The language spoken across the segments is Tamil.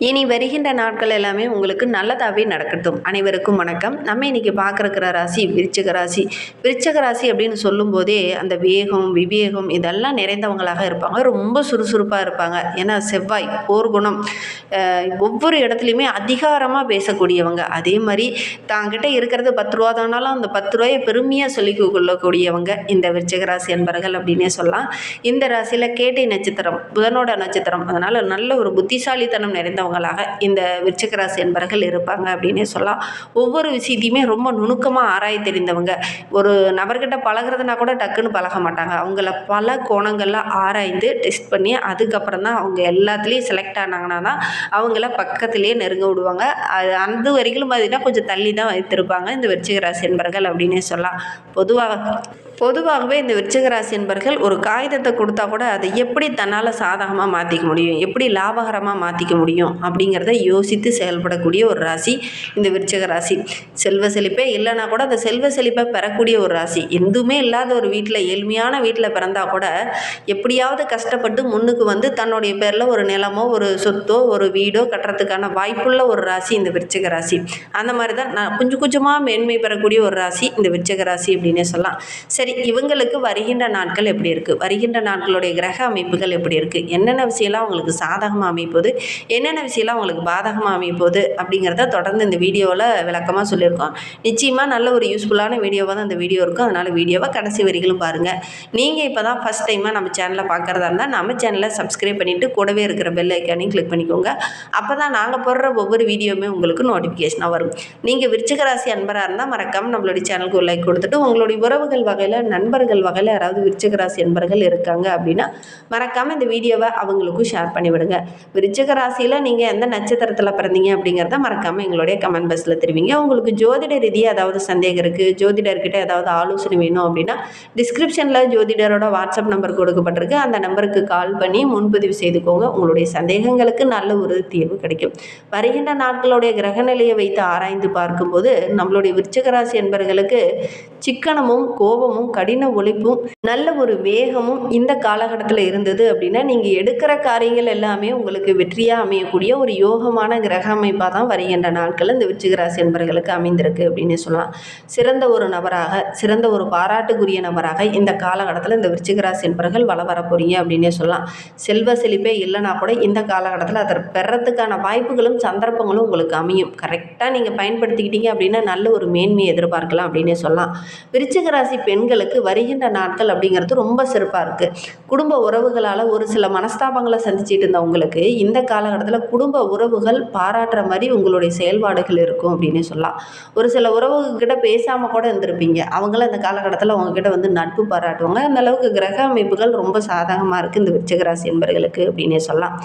இனி வருகின்ற நாட்கள் எல்லாமே உங்களுக்கு நல்லதாகவே நடக்கட்டும். அனைவருக்கும் வணக்கம். நம்ம இன்னைக்கு பார்க்குற ராசி விருச்சிக ராசி. விருச்சிக ராசி அப்படின்னு சொல்லும்போதே அந்த வேகம், விவேகம் இதெல்லாம் நிறைந்தவங்களாக இருப்பாங்க. ரொம்ப சுறுசுறுப்பாக இருப்பாங்க. ஏன்னா செவ்வாய் போர்க்குணம், ஒவ்வொரு இடத்துலையுமே அதிகாரமாக பேசக்கூடியவங்க. அதே மாதிரி தாங்கிட்ட இருக்கிறது 10 ரூபா தானாலும் அந்த 10 ரூபாயை பெருமையாக சொல்லிக் கொள்ளக்கூடியவங்க இந்த விருச்சிக ராசி என்பர்கள் அப்படின்னே சொல்லலாம். இந்த ராசியில் கேட்டை நட்சத்திரம், புதனோட நட்சத்திரம், அதனால் நல்ல ஒரு புத்திசாலித்தனம் நிறைந்தவங்களாக இந்த விருச்சிக ராசி என்பர்கள் இருப்பாங்க அப்படின்னே சொல்லலாம். ஒவ்வொரு விஷயத்தையுமே ரொம்ப நுணுக்கமாக ஆராய தெரிந்தவங்க. ஒரு நபர்கிட்ட பழகிறதுனா கூட டக்குன்னு பழக மாட்டாங்க. அவங்கள பல கோணங்களில் ஆராய்ந்து டெஸ்ட் பண்ணி அதுக்கப்புறம் தான் அவங்க எல்லாத்துலேயும் செலக்ட் ஆனாங்கன்னா தான் அவங்கள பக்கத்துலேயே நெருங்க விடுவாங்க. அந்த வரைக்கும் பார்த்தீங்கன்னா கொஞ்சம் தள்ளி தான் வைத்திருப்பாங்க இந்த விருச்சிக ராசி என்பர்கள் அப்படின்னே சொல்லலாம். பொதுவாகவே இந்த விருச்சிக ராசி என்பர்கள் ஒரு காகிதத்தை கொடுத்தா கூட அதை எப்படி தன்னால் சாதகமாக மாற்றிக்க முடியும், எப்படி லாபகரமாக மாற்றிக்க முடியும் அப்படிங்கிறத யோசித்து செயல்படக்கூடிய ஒரு ராசி இந்த விருச்சிக ராசி. செல்வ செழிப்பே இல்லைனா கூட அந்த செல்வ செழிப்பை பெறக்கூடிய ஒரு ராசி. எதுவுமே இல்லாத ஒரு வீட்டில், ஏழ்மையான வீட்டில் பிறந்தா கூட எப்படியாவது கஷ்டப்பட்டு முன்னுக்கு வந்து தன்னுடைய பேரில் ஒரு நிலமோ ஒரு சொத்தோ ஒரு வீடோ கட்டுறதுக்கான வாய்ப்புள்ள ஒரு ராசி இந்த விருச்சிக ராசி. அந்த மாதிரி தான் நான் கொஞ்சம் கொஞ்சமாக மேன்மை பெறக்கூடிய ஒரு ராசி இந்த விருச்சிக ராசி அப்படின்னே சொல்லலாம். சரி, இவங்களுக்கு வருகின்ற நாட்கள் எப்படி இருக்குது, வருகின்ற நாட்களுடைய கிரக அமைப்புகள் எப்படி இருக்குது, என்னென்ன விஷயம்லாம் அவங்களுக்கு சாதகமாக அமைப்போது, என்னென்ன விஷயம்லாம் அவங்களுக்கு பாதகமாக அமைப்போது அப்படிங்கிறத தொடர்ந்து இந்த வீடியோவில் விளக்கமாக சொல்லியிருக்கோம். நிச்சயமாக நல்ல ஒரு யூஸ்ஃபுல்லான வீடியோவாக தான் இந்த வீடியோ இருக்கும். அதனால் வீடியோவை கடைசி வரைக்கும் பாருங்கள். நீங்கள் இப்போ தான் ஃபஸ்ட் டைமாக நம்ம சேனலை பார்க்குறதா இருந்தால் நம்ம சேனலை சப்ஸ்கிரைப் பண்ணிவிட்டு கூடவே இருக்கிற பெல் ஐக்கானையும் கிளிக் பண்ணிக்கோங்க. அப்போ தான் நாங்கள் போடுற ஒவ்வொரு வீடியோவுமே உங்களுக்கு நோட்டிஃபிகேஷனாக வரும். நீங்கள் விருச்சிக ராசி அன்பராக இருந்தால் மறக்காமல் நம்மளுடைய சேனலுக்கு ஒரு லைக் கொடுத்துட்டு உங்களுடைய உறவுகள் வகையில், நண்பர்கள் வகையில் யாராவது விருச்சிக ராசி என்பர்கள் இருக்காங்க அப்படின்னா மறக்காமல் இந்த வீடியோவை அவங்களுக்கும் ஷேர் பண்ணிவிடுங்க. விருச்சிக ராசியில் நீங்கள் எந்த நட்சத்திரத்தில் பிறந்தீங்க அப்படிங்கிறத மறக்காமல் எங்களுடைய கமெண்ட் பாக்ஸில் தெரிவிங்க. உங்களுக்கு ஜோதிட ரீதியாக ஏதாவது சந்தேகம் இருக்குது, ஜோதிடர்கிட்ட ஏதாவது ஆலோசனை வேணும் அப்படின்னா டிஸ்கிரிப்ஷனில் ஜோதிடரோட வாட்ஸ்அப் நம்பர் கொடுக்கப்பட்டிருக்கு. அந்த நம்பருக்கு கால் பண்ணி முன்பதிவு செய்துக்கோங்க. உங்களுடைய சந்தேகங்களுக்கு நல்ல ஒரு தீர்வு கிடைக்கும். வருகின்ற நாட்களுடைய கிரகநிலையை வைத்து ஆராய்ந்து பார்க்கும்போது நம்மளுடைய விருச்சிக ராசி என்பவர்களுக்கு சிக்கனமும் கோபமும் கடின உழைப்பும் நல்ல ஒரு வேகமும் இந்த காலகட்டத்தில் இருந்தது அப்படின்னா நீங்கள் எடுக்கிற காரியங்கள் எல்லாமே உங்களுக்கு வெற்றியாக அமையக்கூடிய ஒரு யோகமான கிரக அமைப்பாக தான் வருகின்ற நாட்கள் இந்த விருச்சிக ராசி என்பவர்களுக்கு அமைந்திருக்கு அப்படின்னு சொல்லலாம். சிறந்த ஒரு நபராக, சிறந்த ஒரு பாராட்டுக்குரிய நபராக இந்த காலகட்டத்தில் இந்த விருச்சிக ராசி என்பவர்கள் வள வர போறீங்க அப்படின்னே சொல்லலாம். செல்வ செழிப்பே இல்லைனா கூட இந்த காலகட்டத்தில் அதை பெறத்துக்கான வாய்ப்புகளும் சந்தர்ப்பங்களும் உங்களுக்கு அமையும். கரெக்டாக நீங்கள் பயன்படுத்திக்கிட்டீங்க அப்படின்னா நல்ல ஒரு மேன்மையை எதிர்பார்க்கலாம் அப்படின்னே சொல்லலாம். விருச்சிக ராசி பெண்களுக்கு வருகின்ற நாட்கள் அப்படிங்கிறது ரொம்ப சிறப்பாக இருக்குது. குடும்ப உறவுகளால் ஒரு சில மனஸ்தாபங்களை சந்திச்சுட்டு இருந்தவங்களுக்கு இந்த காலகட்டத்தில் குடும்ப உறவுகள் பாராட்டுற மாதிரி உங்களுடைய செயல்பாடுகள் இருக்கும் அப்படின்னு சொல்லலாம். ஒரு சில உறவுகிட்ட பேசாமல் கூட இருந்திருப்பீங்க, அவங்களும் இந்த காலகட்டத்தில் உங்ககிட்ட வந்து நட்பு பாராட்டுவாங்க. அந்த அளவுக்கு கிரக அமைப்புகள் ரொம்ப சாதகமாக இருக்குது இந்த விருச்சிக ராசி என்பவர்களுக்கு அப்படின்னே சொல்லலாம்.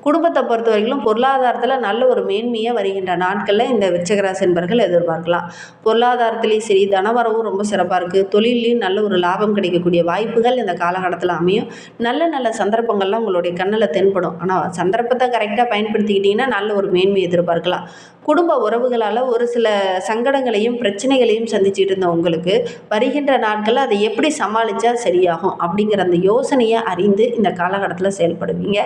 குடும்பத்தை பொறுத்த வரைக்கும் பொருளாதாரத்தில் நல்ல ஒரு மேன்மையாக வருகின்ற நாட்களில் இந்த விருச்சிக ராசி என்பவர்கள் எதிர்பார்க்கலாம். பொருளாதாரத்திலையும் சரி, தனவரவும் ரொம்ப சிறப்பாக இருக்குது. தொழிலையும் நல்ல ஒரு லாபம் கிடைக்கக்கூடிய வாய்ப்புகள் இந்த காலகட்டத்தில் அமையும். நல்ல நல்ல சந்தர்ப்பங்கள்லாம் உங்களுடைய கண்ணில் தென்படும். ஆனால் சந்தர்ப்பத்தை கரெக்டாக பயன்படுத்திக்கிட்டிங்கன்னா நல்ல ஒரு மேன்மை எதிர்பார்க்கலாம். குடும்ப உறவுகளால் ஒரு சில சங்கடங்களையும் பிரச்சனைகளையும் சந்திச்சுட்டு இருந்த உங்களுக்கு வருகின்ற நாட்களில் அதை எப்படி சமாளித்தா சரியாகும் அப்படிங்கிற அந்த யோசனையை அறிந்து இந்த காலகட்டத்தில் செயல்படுவீங்க.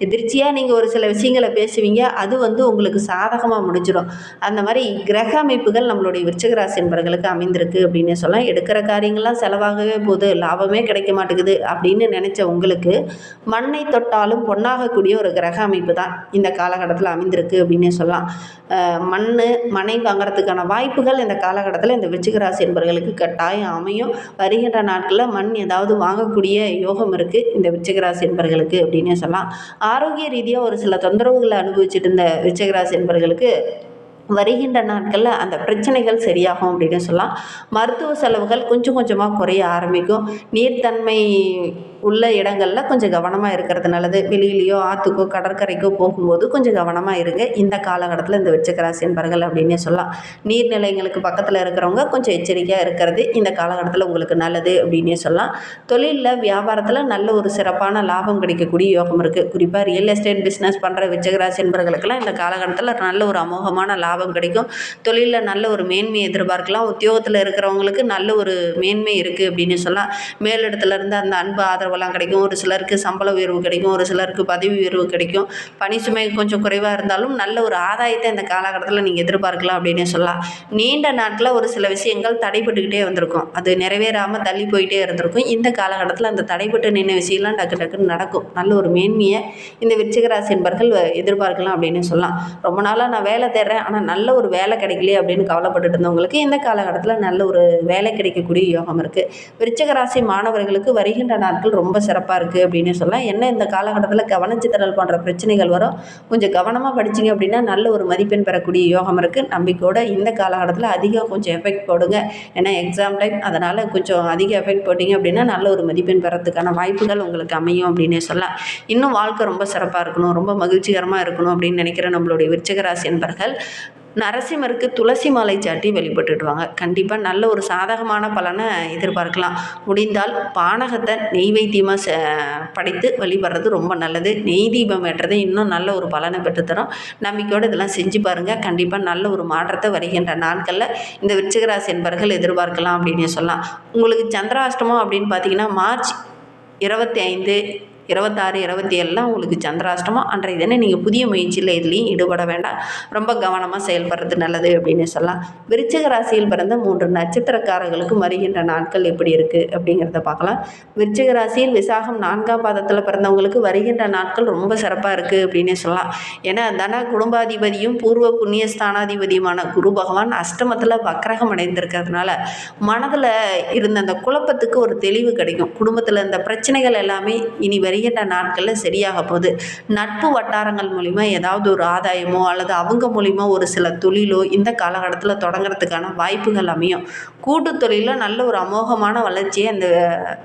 எதிர்ச்சியாக நீங்கள் ஒரு சில விஷயங்களை பேசுவீங்க, அது வந்து உங்களுக்கு சாதகமாக முடிஞ்சிடும். அந்த மாதிரி கிரக அமைப்புகள் நம்மளுடைய விருச்சிக ராசி என்பவர்களுக்கு அமைந்திருக்கு அப்படின்னு சொல்லலாம். எடுக்கிற காரியங்கள்லாம் செலவாகவே போகுது, லாபமே கிடைக்க மாட்டேங்குது அப்படின்னு நினச்ச உங்களுக்கு மண்ணை தொட்டாலும் பொன்னாகக்கூடிய ஒரு கிரக அமைப்பு தான் இந்த காலகட்டத்தில் அமைந்திருக்கு அப்படின்னே சொல்லலாம். மனை வாங்கிறதுக்கான வாய்ப்புகள் இந்த காலகட்டத்தில் இந்த விருச்சிக ராசி என்பவர்களுக்கு கட்டாயம் அமையும். வருகின்ற நாட்களில் மண் ஏதாவது வாங்கக்கூடிய யோகம் இருக்குது இந்த விருச்சிக ராசி என்பவர்களுக்கு அப்படின்னே சொல்லலாம். ஆரோக்கிய ரீதியாக ஒரு சில தொந்தரவுகளை அனுபவிச்சுட்டு இருந்த விருச்சிக ராசி என்பவர்களுக்கு வருகின்ற நாட்களில் அந்த பிரச்சனைகள் சரியாகும் அப்படின்னு சொல்லலாம். மருத்துவ செலவுகள் கொஞ்சம் கொஞ்சமாக குறைய ஆரம்பிக்கும். நீர்த்தன்மை உள்ள இடங்களில் கொஞ்சம் கவனமாக இருக்கிறது நல்லது. வெளியிலையோ ஆற்றுக்கோ கடற்கரைக்கோ போகும்போது கொஞ்சம் கவனமாக இருங்க இந்த காலகட்டத்தில் இந்த விருச்சிக ராசி என்பவர்கள் அப்படின்னே சொல்லலாம். நீர்நிலைங்களுக்கு பக்கத்தில் இருக்கிறவங்க கொஞ்சம் எச்சரிக்கையாக இருக்கிறது இந்த காலகட்டத்தில் உங்களுக்கு நல்லது அப்படின்னே சொல்லலாம். தொழிலில் வியாபாரத்தில் நல்ல ஒரு சிறப்பான லாபம் கிடைக்கக்கூடிய யோகம் இருக்குது. குறிப்பாக ரியல் எஸ்டேட் பிஸ்னஸ் பண்ணுற விருச்சிக ராசி என்பவர்களுக்கெல்லாம் இந்த காலகட்டத்தில் நல்ல ஒரு அமோகமான லாபம் கிடைக்கும். தொழிலில் நல்ல ஒரு மேன்மையை எதிர்பார்க்கலாம். உத்தியோகத்தில் இருக்கிறவங்களுக்கு நல்ல ஒரு மேன்மை இருக்குது அப்படின்னு சொல்லலாம். மேலிடத்துல இருந்து அந்த அன்பு ஆதரவு ஆதரவெல்லாம் கிடைக்கும். ஒரு சிலருக்கு சம்பள உயர்வு கிடைக்கும், ஒரு சிலருக்கு பதவி உயர்வு கிடைக்கும். பணி சுமை கொஞ்சம் குறைவாக இருந்தாலும் நல்ல ஒரு ஆதாயத்தை இந்த காலகட்டத்தில் நீங்கள் எதிர்பார்க்கலாம் அப்படின்னே சொல்லலாம். நீண்ட நாட்களில் ஒரு சில விஷயங்கள் தடைபட்டுக்கிட்டே வந்திருக்கும், அது நிறைவேறாமல் தள்ளி போயிட்டே இருந்திருக்கும். இந்த காலகட்டத்தில் அந்த தடைபட்டு நின்ற விஷயம்லாம் டக்கு டக்குன்னு நடக்கும். நல்ல ஒரு மேன்மையை இந்த விருச்சிக ராசி என்பர்கள் எதிர்பார்க்கலாம் அப்படின்னு சொல்லலாம். ரொம்ப நாளாக நான் வேலை தேடுறேன், ஆனால் நல்ல ஒரு வேலை கிடைக்கலையே அப்படின்னு கவலைப்பட்டுட்டு இருந்தவங்களுக்கு இந்த காலகட்டத்தில் நல்ல ஒரு வேலை கிடைக்கக்கூடிய யோகம் இருக்குது. விருச்சிக ராசி மாணவர்களுக்கு வருகின்ற நாட்கள் ரொம்ப சிறப்பாக இருக்குது அப்படின்னு சொல்லலாம். என்ன இந்த காலகட்டத்தில் கவனச்சிதறல் போன்ற பிரச்சனைகள் வரும், கொஞ்சம் கவனமாக படிச்சிங்க அப்படின்னா நல்ல ஒரு மதிப்பெண் பெறக்கூடிய யோகம் இருக்குது. நம்பிக்கையோட இந்த காலகட்டத்தில் அதிகம் கொஞ்சம் எஃபெக்ட் போடுங்க, ஏன்னா எக்ஸாம் டைம், அதனால் கொஞ்சம் அதிக எஃபெக்ட் போட்டிங்க அப்படின்னா நல்ல ஒரு மதிப்பெண் பெறத்துக்கான வாய்ப்புகள் உங்களுக்கு அமையும் அப்படின்னே சொல்லலாம். இன்னும் வாழ்க்கை ரொம்ப சிறப்பாக இருக்கணும், ரொம்ப மகிழ்ச்சிகரமாக இருக்கணும் அப்படின்னு நினைக்கிற நம்மளுடைய விருச்சிக ராசி என்பர்கள் நரசிம்மருக்கு துளசி மாலை சாட்டி வழிபட்டுடுவாங்க. கண்டிப்பாக நல்ல ஒரு சாதகமான பலனை எதிர்பார்க்கலாம். முடிந்தால் பானகத்தை நெய்வேத்தியமாக படைத்து வழிபடுறது ரொம்ப நல்லது. நெய் தீபம் ஏற்றது இன்னும் நல்ல ஒரு பலனை பெற்றுத்தரும். நம்பிக்கையோடு இதெல்லாம் செஞ்சு பாருங்கள். கண்டிப்பாக நல்ல ஒரு மாற்றத்தை வருகின்ற நாட்களில் இந்த விருச்சிக ராசி என்பர்கள் எதிர்பார்க்கலாம் அப்படின்னு சொல்லலாம். உங்களுக்கு சந்திராஷ்டமம் அப்படின்னு பார்த்தீங்கன்னா மார்ச் 25, 26, 27 உங்களுக்கு சந்திராஷ்டமம். அன்றைய தினம் நீங்கள் புதிய முயற்சியில் எதுலேயும் ஈடுபட வேண்டாம், ரொம்ப கவனமாக செயல்படுறது நல்லது அப்படின்னு சொல்லலாம். விருச்சிக ராசியில் பிறந்த 3 நட்சத்திரக்காரர்களுக்கு வருகின்ற நாட்கள் எப்படி இருக்குது அப்படிங்கிறத பார்க்கலாம். விருச்சிக ராசியில் விசாகம் 4ஆம் பாதத்தில் பிறந்தவங்களுக்கு வருகின்ற நாட்கள் ரொம்ப சிறப்பாக இருக்குது அப்படின்னு சொல்லலாம். ஏன்னா தன குடும்பாதிபதியும் பூர்வ புண்ணிய ஸ்தானாதிபதியுமான குரு பகவான் அஷ்டமத்தில் வக்ரகம் அடைந்திருக்கிறதுனால மனதில் இருந்த அந்த குழப்பத்துக்கு ஒரு தெளிவு கிடைக்கும். குடும்பத்தில் இந்த பிரச்சனைகள் எல்லாமே இனி வருகின்ற நாட்களில் சரியாக போகுது. நட்பு வட்டாரங்கள் மூலிமா ஏதாவது ஒரு ஆதாயமோ அல்லது அவங்க மூலிமா ஒரு சில தொழிலோ இந்த காலகட்டத்தில் தொடங்குறதுக்கான வாய்ப்புகள் அமையும். கூட்டு தொழிலில் நல்ல ஒரு அமோகமான வளர்ச்சியை அந்த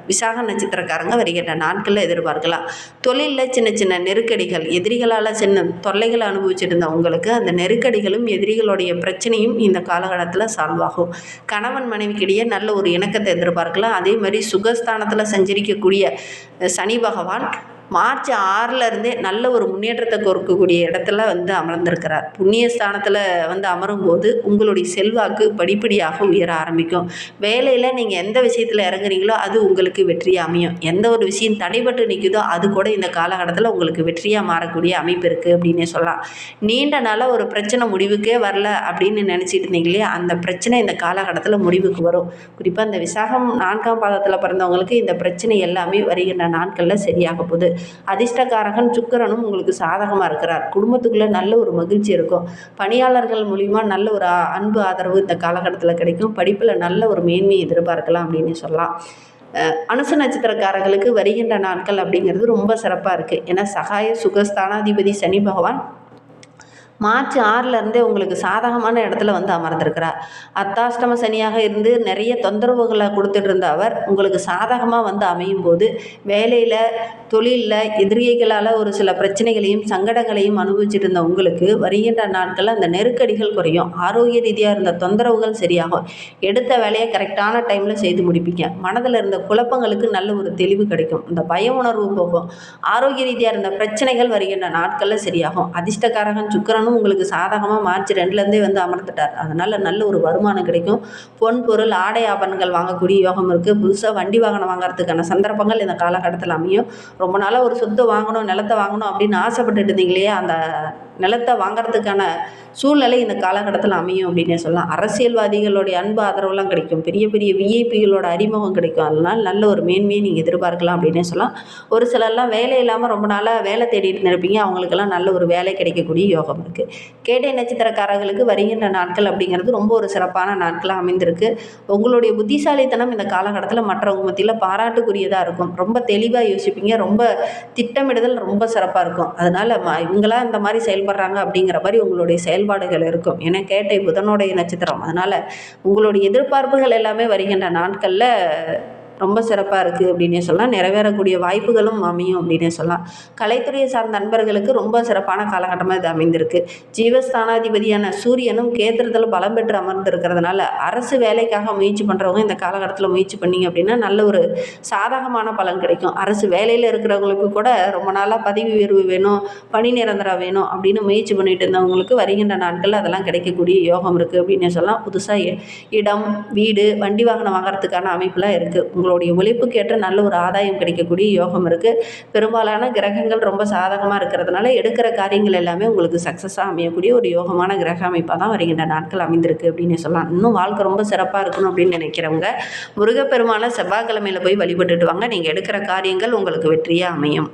விசாக நட்சத்திரக்காரங்க வருகின்ற நாட்களில் எதிர்பார்க்கலாம். தொழிலில் சின்ன சின்ன நெருக்கடிகள், எதிரிகளால் சின்ன தொல்லைகளை அனுபவிச்சிருந்த உங்களுக்கு அந்த நெருக்கடிகளும் எதிரிகளுடைய பிரச்சனையும் இந்த காலகட்டத்தில் சால்வ் ஆகும். கணவன் மனைவிக்கிடையே நல்ல ஒரு இணக்கத்தை எதிர்பார்க்கலாம். அதே மாதிரி சுகஸ்தானத்தில் சஞ்சரிக்கக்கூடிய சனி பகவான் மார்ச் 6 நல்ல ஒரு முன்னேற்றத்தை கொடுக்கக்கூடிய இடத்துல அமர்ந்திருக்கிறார். புண்ணிய ஸ்தானத்தில் அமரும் போது உங்களுடைய செல்வாக்கு படிப்படியாக உயர ஆரம்பிக்கும். வேலையில் நீங்கள் எந்த விஷயத்தில் இறங்குறீங்களோ அது உங்களுக்கு வெற்றியாக அமையும். எந்த ஒரு விஷயம் தடைபட்டு நிற்குதோ அது கூட இந்த காலகட்டத்தில் உங்களுக்கு வெற்றியாக மாறக்கூடிய அமைப்பு இருக்குது அப்படின்னே சொல்லலாம். நீண்ட நாளாக ஒரு பிரச்சனை முடிவுக்கே வரல அப்படின்னு நினச்சிட்டு இருந்தீங்களே, அந்த பிரச்சனை இந்த காலகட்டத்தில் முடிவுக்கு வரும். குறிப்பாக இந்த விசாகம் 4ஆம் பாதத்தில் பிறந்தவங்களுக்கு இந்த பிரச்சனை எல்லாமே வருகின்ற நாட்களில் சரியாக போகுது. அதிர்ஷ்டக்காரகன் சுக்கிரனும் உங்களுக்கு சாதகமாக இருக்கிறார். குடும்பத்துக்குள்ளே நல்ல ஒரு மகிழ்ச்சி இருக்கும். பணியாளர்கள் மூலிமா நல்ல ஒரு அன்பு ஆதரவு இந்த காலகட்டத்தில் கிடைக்கும். படிப்பில் நல்ல ஒரு மேன்மையை எதிர்பார்க்கலாம் அப்படின்னு சொல்லலாம். அனுச நட்சத்திரக்காரர்களுக்கு வருகின்ற நாட்கள் அப்படிங்கிறது ரொம்ப சிறப்பாக இருக்குது. ஏன்னா சகாய சுகஸ்தானாதிபதி சனி பகவான் மார்ச் 6 உங்களுக்கு சாதகமான இடத்துல அமர்ந்திருக்கிறார். அர்த்தாஷ்டம சனியாக இருந்து நிறைய தொந்தரவுகளை கொடுத்துட்டு இருந்த அவர் உங்களுக்கு சாதகமாக அமையும் போது வேலையில் தொழிலில் எதிரிகளால் ஒரு சில பிரச்சனைகளையும் சங்கடங்களையும் அனுபவிச்சுட்டு இருந்த உங்களுக்கு வருகின்ற நாட்களில் அந்த நெருக்கடிகள் குறையும். ஆரோக்கிய ரீதியாக இருந்த தொந்தரவுகள் சரியாகும். எடுத்த வேலையை கரெக்டான டைமில் செய்து முடிப்பீங்க. மனதில் இருந்த குழப்பங்களுக்கு நல்ல ஒரு தெளிவு கிடைக்கும். இந்த பய உணர்வு போகும். ஆரோக்கிய ரீதியாக இருந்த பிரச்சனைகள் வருகின்ற நாட்களில் சரியாகும். அதிர்ஷ்டக்காரகன் சுக்கிரனும் உங்களுக்கு சாதகமாக மார்ச் 2 அமர்ந்துட்டார். அதனால் நல்ல ஒரு வருமானம் கிடைக்கும். பொன் பொருள் ஆடை ஆபரணங்கள் வாங்கக்கூடிய யோகம் இருக்குது. புதுசாக வண்டி வாகனம் வாங்குறதுக்கான சந்தர்ப்பங்கள் இந்த காலகட்டத்தில் அமையும். ரொம்ப நாளாக ஒரு சொத்து வாங்கணும், நிலத்தை வாங்கணும் அப்படின்னு ஆசைப்பட்டுட்டு இருந்தீங்களே, அந்த நிலத்தை வாங்கிறதுக்கான சூழ்நிலை இந்த காலகட்டத்தில் அமையும் அப்படின்னே சொல்லலாம். அரசியல்வாதிகளுடைய அன்பு ஆதரவுலாம் கிடைக்கும். பெரிய பெரிய விஐபிகளோட அறிமுகம் கிடைக்கும். அதனால் நல்ல ஒரு மேன்மையை நீங்கள் எதிர்பார்க்கலாம் அப்படின்னே சொல்லலாம். ஒரு சிலர்லாம் வேலை இல்லாமல் ரொம்ப நாளாக வேலை தேடிட்டு இருப்பீங்க, அவங்களுக்கெல்லாம் நல்ல ஒரு வேலை கிடைக்கக்கூடிய யோகம் இருக்குது. கேட்டை நட்சத்திரக்காரர்களுக்கு வருகின்ற நாட்கள் அப்படிங்கிறது ரொம்ப ஒரு சிறப்பான நாட்களாக அமைந்திருக்கு. உங்களுடைய புத்திசாலித்தனம் இந்த காலகட்டத்தில் மற்றவங்க மத்தியில் பாராட்டுக்குரியதாக இருக்கும். ரொம்ப தெளிவாக யோசிப்பீங்க. ரொம்ப திட்டமிடுதல் ரொம்ப சிறப்பாக இருக்கும். அதனால் இவங்களாம் இந்த மாதிரி செயல்படுறாங்க அப்படிங்கிற மாதிரி உங்களுடைய செயல்பாடுகள் இருக்கும். ஏன்னா கேட்டை புதனுடைய நட்சத்திரம். அதனால் உங்களுடைய எதிர்பார்ப்புகள் எல்லாமே வருகின்ற நாட்களில் ரொம்ப சிறப்பாக இருக்குது அப்படின்னே சொல்லலாம். நிறைவேறக்கூடிய வாய்ப்புகளும் அமையும் அப்படின்னே சொல்லலாம். கலைத்துறையை சார்ந்த நண்பர்களுக்கு ரொம்ப சிறப்பான காலகட்டமாக இது அமைந்திருக்கு. ஜீவஸ்தானாதிபதியான சூரியனும் கேத்திரத்தில் பலம் பெற்று அமர்ந்திருக்கிறதுனால அரசு வேலைக்காக முயற்சி பண்ணுறவங்க இந்த காலகட்டத்தில் முயற்சி பண்ணிங்க அப்படின்னா நல்ல ஒரு சாதகமான பலன் கிடைக்கும். அரசு வேலையில் இருக்கிறவங்களுக்கு கூட ரொம்ப நாளாக பதவி உயர்வு வேணும், பணி நிரந்தரம் வேணும் அப்படின்னு முயற்சி பண்ணிட்டு இருந்தவங்களுக்கு வருகின்ற நாட்களில் அதெல்லாம் கிடைக்கக்கூடிய யோகம் இருக்குது அப்படின்னே சொல்லலாம். புதுசாக இடம், வீடு, வண்டி வாகனம் வாங்குறதுக்கான அமைப்புலாம் இருக்குது. உங்களுடைய உழைப்புக்கேற்ற நல்ல ஒரு ஆதாயம் கிடைக்கக்கூடிய யோகம் இருக்குது. பெரும்பாலான கிரகங்கள் ரொம்ப சாதகமாக இருக்கிறதுனால எடுக்கிற காரியங்கள் எல்லாமே உங்களுக்கு சக்ஸஸாக அமையக்கூடிய ஒரு யோகமான கிரக அமைப்பாக தான் வருகின்ற நாட்கள் அமைந்திருக்கு அப்படின்னு சொல்லலாம். இன்னும் வாழ்க்கை ரொம்ப சிறப்பாக இருக்கணும் அப்படின்னு நினைக்கிறவங்க முருகப்பெருமான செவ்வாய்க்கிழமையில் போய் வழிபட்டுட்டு வாங்க. நீங்கள் எடுக்கிற காரியங்கள் உங்களுக்கு வெற்றியாக அமையும்.